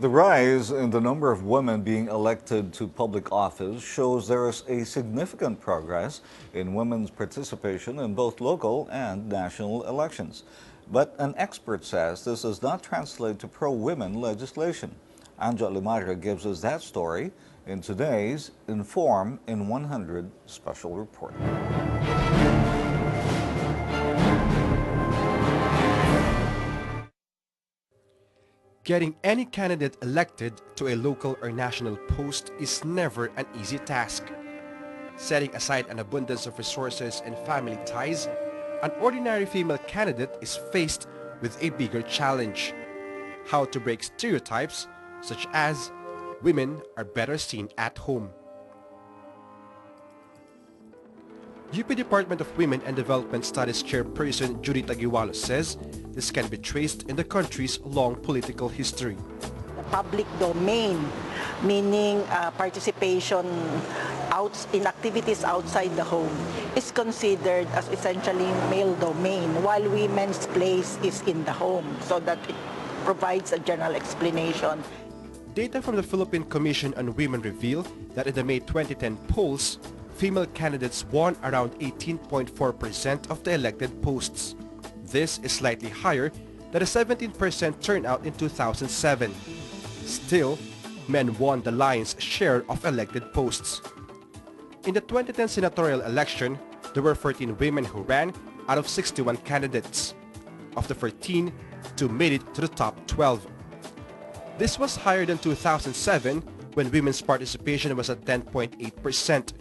The rise in the number of women being elected to public office shows there is a significant progress in women's participation in both local and national elections. But an expert says this does not translate to pro-women legislation. Anja Limarga gives us that story in today's Inform in 100 special report. Getting any candidate elected to a local or national post is never an easy task. Setting aside an abundance of resources and family ties, an ordinary female candidate is faced with a bigger challenge: how to break stereotypes such as women are better seen at home. UP Department of Women and Development Studies Chairperson Judy Taguiwalo says this can be traced in the country's long political history. The public domain, meaning participation in activities outside the home, is considered as essentially male domain, while women's place is in the home, so that it provides a general explanation. Data from the Philippine Commission on Women reveal that in the May 2010 polls, female candidates won around 18.4% of the elected posts. This is slightly higher than a 17% turnout in 2007. Still, men won the lion's share of elected posts. In the 2010 senatorial election, there were 14 women who ran out of 61 candidates. Of the 14, 2 made it to the top 12. This was higher than 2007, when women's participation was at 10.8%.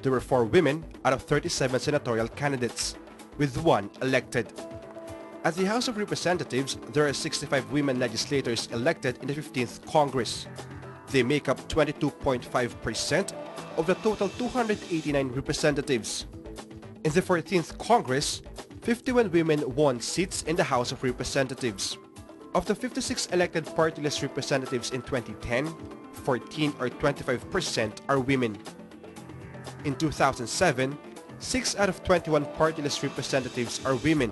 There were 4 women out of 37 senatorial candidates, with 1 elected. At the House of Representatives, there are 65 women legislators elected in the 15th Congress. They make up 22.5% of the total 289 representatives. In the 14th Congress, 51 women won seats in the House of Representatives. Of the 56 elected party-list representatives in 2010, 14 or 25% are women. In 2007, 6 out of 21 party-list representatives are women,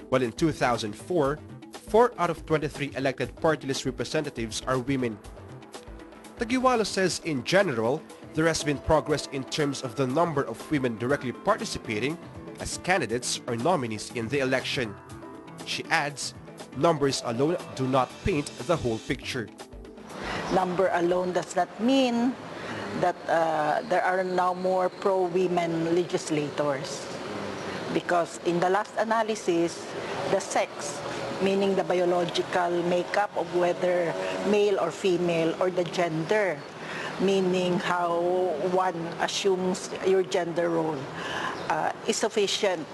while in 2004, 4 out of 23 elected party-list representatives are women. Taguiwalo says in general, there has been progress in terms of the number of women directly participating as candidates or nominees in the election. She adds, numbers alone do not paint the whole picture. Number alone does not mean that there are now more pro-women legislators, because in the last analysis, the sex, meaning the biological makeup of whether male or female, or the gender, meaning how one assumes your gender role, is sufficient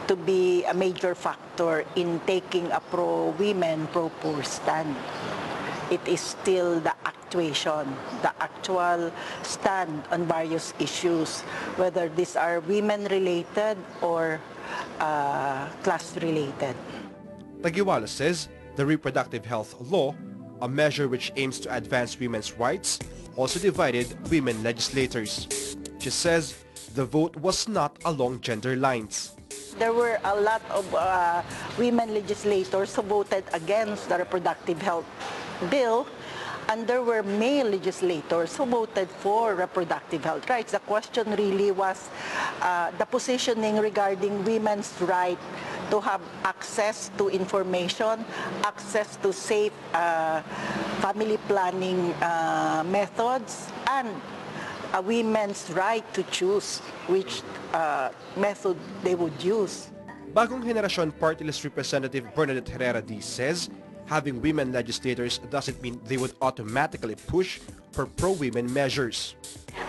to be a major factor in taking a pro-women, pro-poor stand. It is still the actuation, the actual stand on various issues, whether these are women-related or class-related. Taguiwalo says the reproductive health law, a measure which aims to advance women's rights, also divided women legislators. She says the vote was not along gender lines. There were a lot of women legislators who voted against the reproductive health bill, and there were male legislators who voted for reproductive health rights. The question really was the positioning regarding women's right to have access to information, access to safe family planning methods, and a women's right to choose which method they would use. Bagong Henerasyon Party List Representative Bernadette Herrera D says having women legislators doesn't mean they would automatically push for pro-women measures.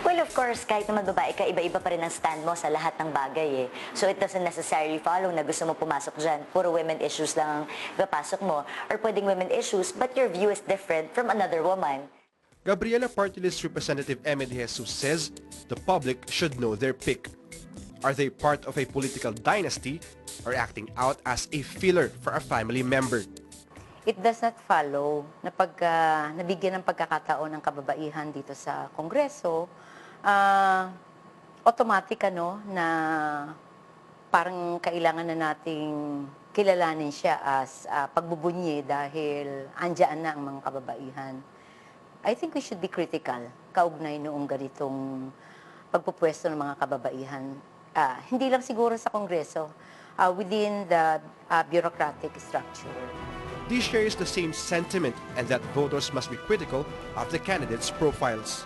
Well, of course, kahit naman babae ka, iba-iba pa rin ang stand mo sa lahat ng bagay eh. So it doesn't necessarily follow na gusto mo pumasok dyan, puro women issues lang ang ipapasok mo, or pwedeng women issues, but your view is different from another woman. Gabriela Party List Representative Emily Jesus says the public should know their pick. Are they part of a political dynasty or acting out as a filler for a family member? It does not follow na pagka nabigyan ng pagkakataon ng kababaihan dito sa Kongreso, automatic na parang kailangan na nating kilalanin siya as pagbubunyi dahil andyan na ang mga kababaihan. I think we should be critical kaugnay noong ganitong pagpupwesto ng mga kababaihan. Hindi lang siguro sa Kongreso, within the bureaucratic structure. This shares the same sentiment and that voters must be critical of the candidates' profiles.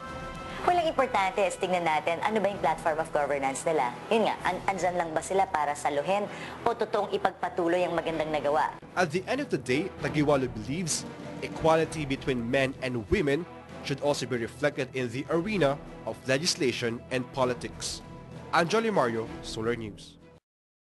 Walang importante is tingnan natin ano ba yung platform of governance nila. Yun nga, andyan lang ba sila para saluhin o totoong ipagpatuloy ang magandang nagawa? At the end of the day, Tagiwalo believes equality between men and women should also be reflected in the arena of legislation and politics. Anjali Mario, Solar News.